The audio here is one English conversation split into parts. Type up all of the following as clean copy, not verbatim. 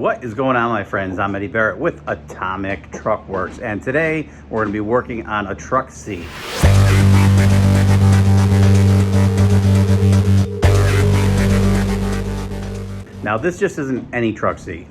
What is going on, my friends? I'm Eddie Barrett with Atomic Truck Works, and today we're going to be working on a truck seat. Now, this just isn't any truck seat.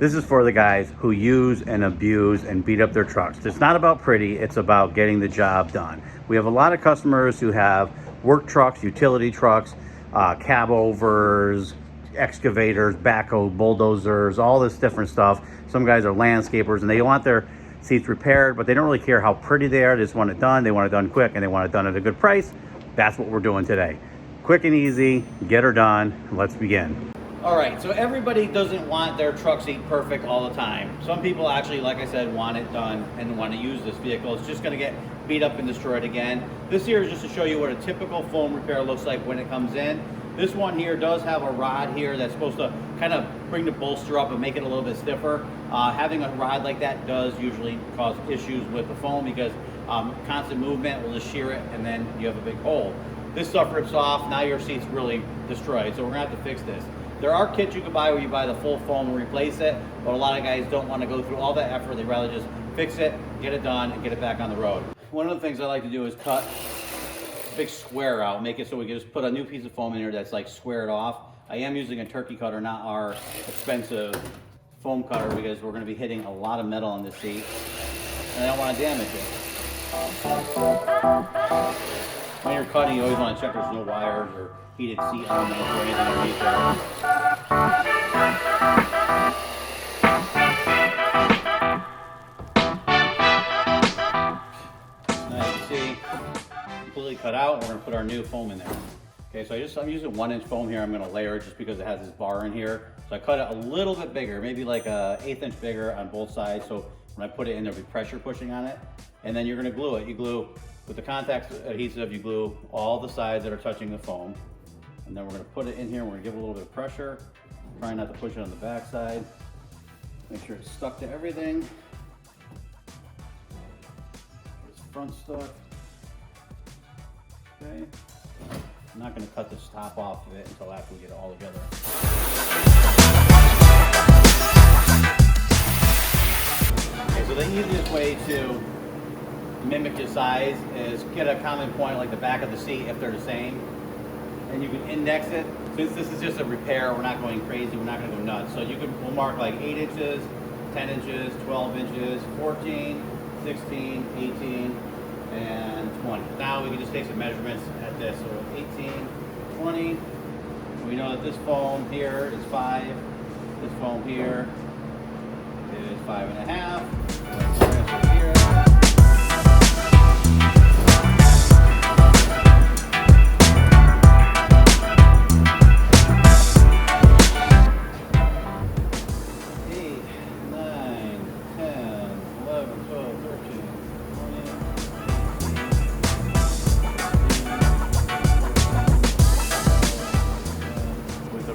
This is for the guys who use and abuse and beat up their trucks. It's not about pretty, it's about getting the job done. We have a lot of customers who have work trucks, utility trucks, cab overs, excavators, backhoe, bulldozers, all this different stuff. Some guys are landscapers and they want their seats repaired, but they don't really care how pretty they are. They just want it done. They want it done quick and they want it done at a good price. That's what we're doing today. Quick and easy, get her done. Let's begin. All right, so everybody doesn't want their truck seat perfect all the time. Some people actually, like I said, want it done and want to use this vehicle. It's just gonna get beat up and destroyed again. This here is just to show you what a typical foam repair looks like when it comes in. This one here does have a rod here that's supposed to kind of bring the bolster up and make it a little bit stiffer. Having a rod like that does usually cause issues with the foam because constant movement will just shear it and then you have a big hole. This stuff rips off, now your seat's really destroyed, so we're gonna have to fix this. There are kits you can buy where you buy the full foam and replace it, but a lot of guys don't want to go through all that effort. They'd rather just fix it, get it done, and get it back on the road. One of the things I like to do is cut a big square out, make it so we can just put a new piece of foam in here that's like squared off. I am using a turkey cutter, not our expensive foam cutter, because we're going to be hitting a lot of metal on this seat, and I don't want to damage it. When you're cutting, you always want to check there's no wires or heated seat elements or anything underneath there. Now you can see, completely cut out, and we're going to put our new foam in there. Okay, so I'm using 1-inch foam here. I'm going to layer it just because it has this bar in here. So I cut it a little bit bigger, maybe like a 1/8 inch bigger on both sides. So when I put it in, there'll be pressure pushing on it. And then you're going to glue it. You glue with the contact adhesive, you glue all the sides that are touching the foam. And then we're going to put it in here. We're going to give it a little bit of pressure. Try not to push it on the back side. Make sure it's stuck to everything. This front stuck. Okay. I'm not going to cut this top off of it until after we get it all together. Okay, so the easiest way to mimic the size is get a common point like the back of the seat if they're the same. And you can index it. Since this is just a repair, we're not going crazy, we're not going to go nuts. So we'll mark like 8 inches, 10 inches, 12 inches, 14, 16, 18, and 20. Now we can just take some measurements at this. So 18, 20. We know that this foam here is 5. This foam here is 5.5. Here.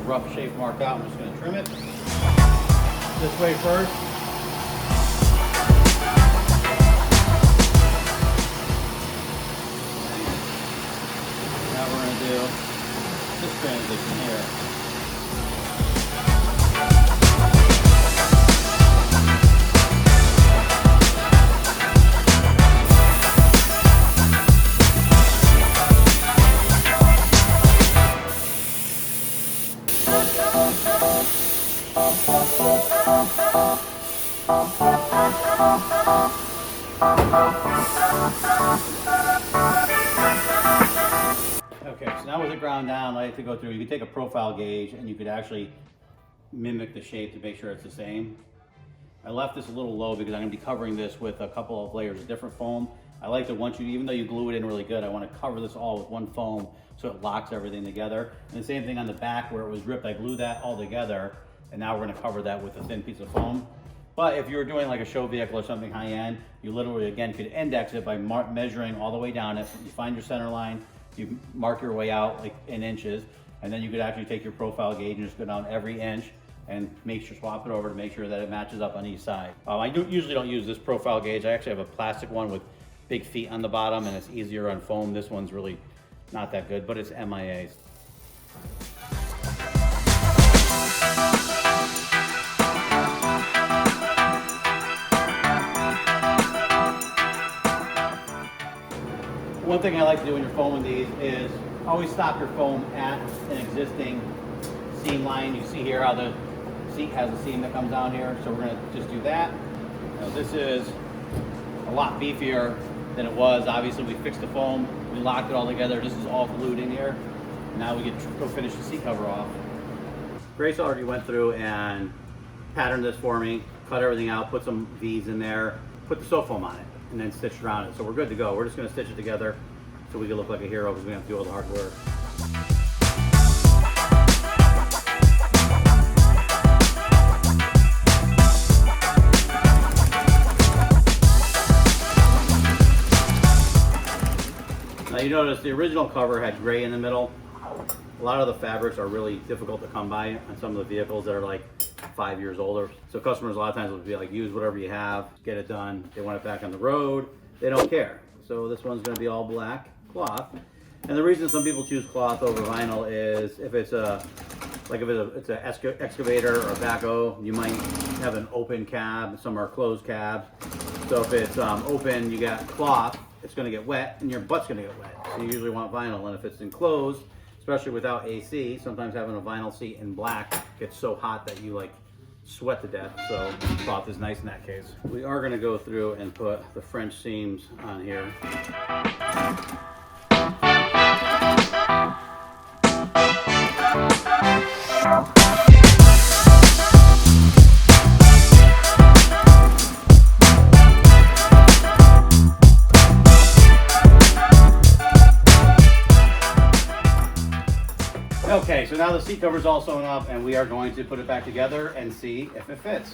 Rough shape marked out. I'm just going to trim it this way first. Now we're going to do this transition here. Okay, so now with it ground down, I like to go through, you can take a profile gauge and you could actually mimic the shape to make sure it's the same. I left this a little low because I'm going to be covering this with a couple of layers of different foam. I like to, even though you glue it in really good, I want to cover this all with one foam so it locks everything together. And the same thing on the back where it was ripped, I glued that all together, and now we're going to cover that with a thin piece of foam. But if you were doing like a show vehicle or something high end, you literally, again, could index it by measuring all the way down it. You find your center line, you mark your way out like in inches, and then you could actually take your profile gauge and just go down every inch and swap it over to make sure that it matches up on each side. I usually don't use this profile gauge. I actually have a plastic one with big feet on the bottom, and it's easier on foam. This one's really not that good, but it's MIA. One thing I like to do when you're foaming these is always stop your foam at an existing seam line. You see here how the seat has a seam that comes down here, so we're going to just do that. Now, this is a lot beefier than it was. Obviously, we fixed the foam, we locked it all together. This is all glued in here. Now we get to go finish the seat cover off. Grace already went through and patterned this for me, cut everything out, put some V's in there, put the soap foam on it, and then stitched around it. So we're good to go. We're just going to stitch it together so we can look like a hero because we have to do all the hard work. Now you notice the original cover had gray in the middle. A lot of the fabrics are really difficult to come by on some of the vehicles that are like 5 years older. So customers a lot of times will be like, use whatever you have, get it done. They want it back on the road. They don't care. So this one's gonna be all black cloth. And the reason some people choose cloth over vinyl is if it's an excavator or a backhoe, you might have an open cab, some are closed cabs. So if it's open, you got cloth, it's gonna get wet and your butt's gonna get wet. So you usually want vinyl. And if it's enclosed, especially without AC, sometimes having a vinyl seat in black gets so hot that you like sweat to death. So cloth is nice in that case. We are gonna go through and put the French seams on here. Okay, so now the seat cover is all sewn up and we are going to put it back together and see if it fits.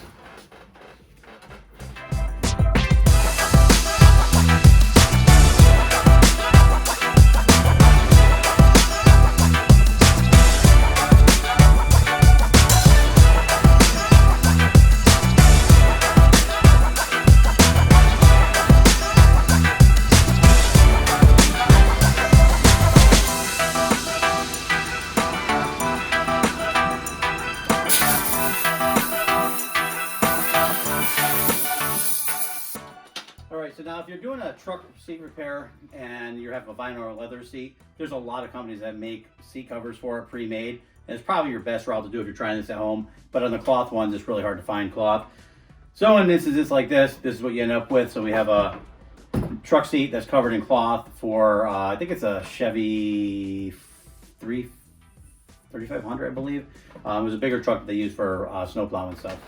So now if you're doing a truck seat repair and you're having a vinyl or leather seat, there's a lot of companies that make seat covers for it pre-made. And it's probably your best route to do if you're trying this at home. But on the cloth ones, it's really hard to find cloth. So in instances like this is what you end up with. So we have a truck seat that's covered in cloth for, I think it's a Chevy 3500, I believe. It was a bigger truck that they use for snow plowing stuff.